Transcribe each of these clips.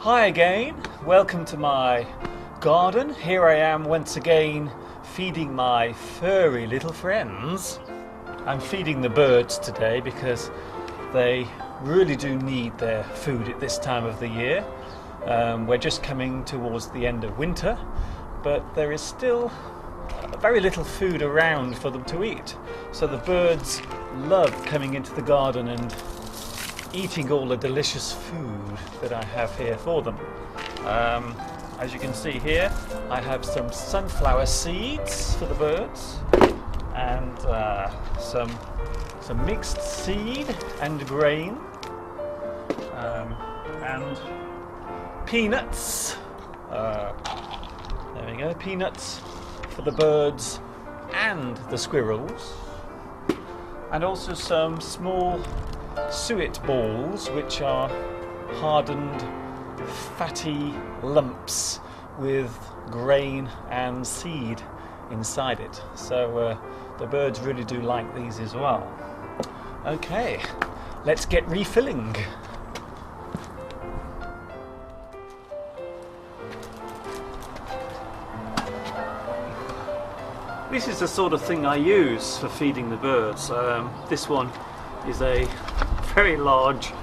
Hi again, welcome to my garden. Here I am once again feeding my furry little friends. I'm feeding the birds today because they really do need their food at this time of the year. We're just coming towards the end of winter, but there is still very little food around for them to eat. So the birds love coming into the garden and eating all the delicious food that I have here for them. As you can see here, I have some sunflower seeds for the birds and some mixed seed and grain and peanuts. There we go, peanuts for the birds and the squirrels, and also some small suet balls, which are hardened fatty lumps with grain and seed inside it. So the birds really do like these as well. Okay, let's get refilling. This is the sort of thing I use for feeding the birds. This one is a very large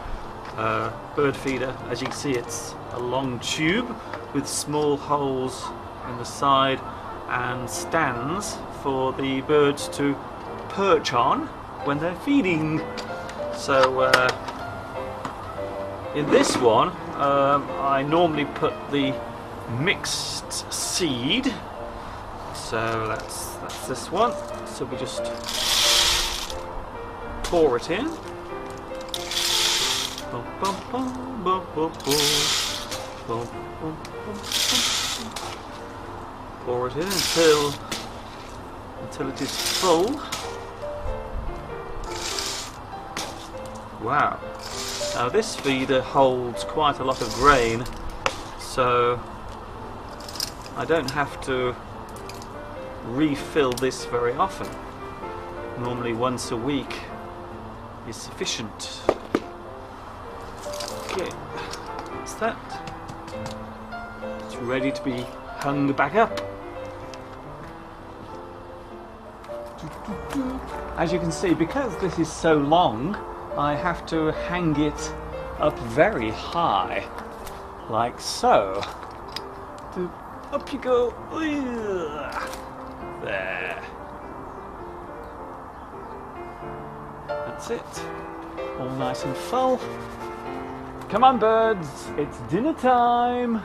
bird feeder. As you can see, it's a long tube with small holes in the side and stands for the birds to perch on when they're feeding. So in this one I normally put the mixed seed. So that's this one. So we just pour it in. Pour it in until it is full. Wow. Now this feeder holds quite a lot of grain, so I don't have to refill this very often. Normally once a week is sufficient. Okay, that's that. It's ready to be hung back up. As you can see, because this is so long, I have to hang it up very high, like so. Up you go. There. That's it. All nice and full. Come on, birds, it's dinner time.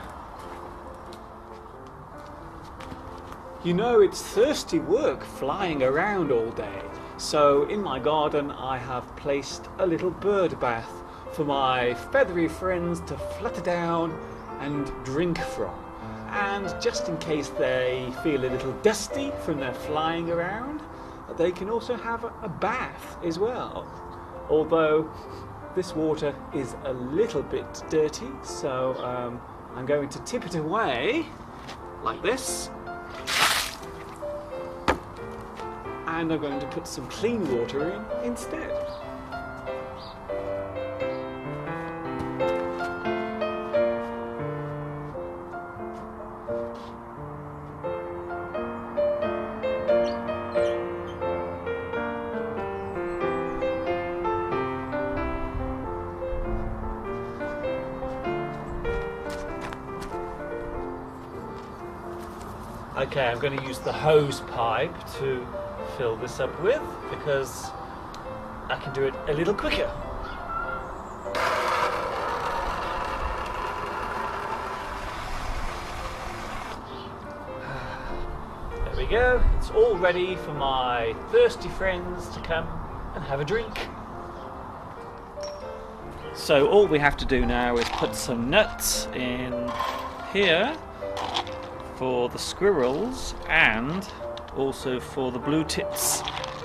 You know, it's thirsty work flying around all day. So in my garden I have placed a little bird bath for my feathery friends to flutter down and drink from. And just in case they feel a little dusty from their flying around, they can also have a bath as well. Although this water is a little bit dirty, so I'm going to tip it away like this. And I'm going to put some clean water in instead. Okay, I'm going to use the hose pipe to fill this up with because I can do it a little quicker. There we go, it's all ready for my thirsty friends to come and have a drink. So all we have to do now is put some nuts in here for the squirrels and also for the blue tits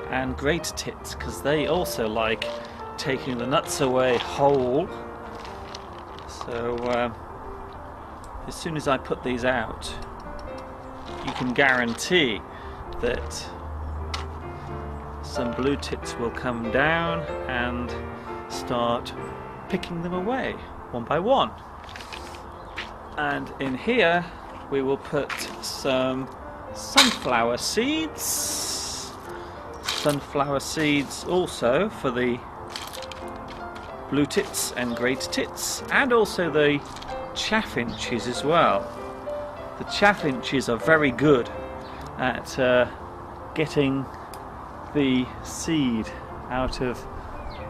and great tits, because they also like taking the nuts away whole. So as soon as I put these out, you can guarantee that some blue tits will come down and start picking them away one by one. And in here we will put some sunflower seeds. Sunflower seeds also for the blue tits and great tits, and also the chaffinches as well. The chaffinches are very good at getting the seed out of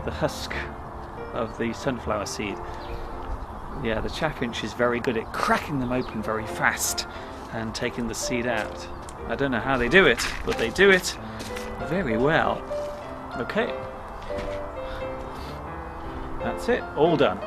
the husk of the sunflower seed. Yeah, the chaffinch is very good at cracking them open very fast and taking the seed out. I don't know how they do it, but they do it very well. Okay. That's it, all done.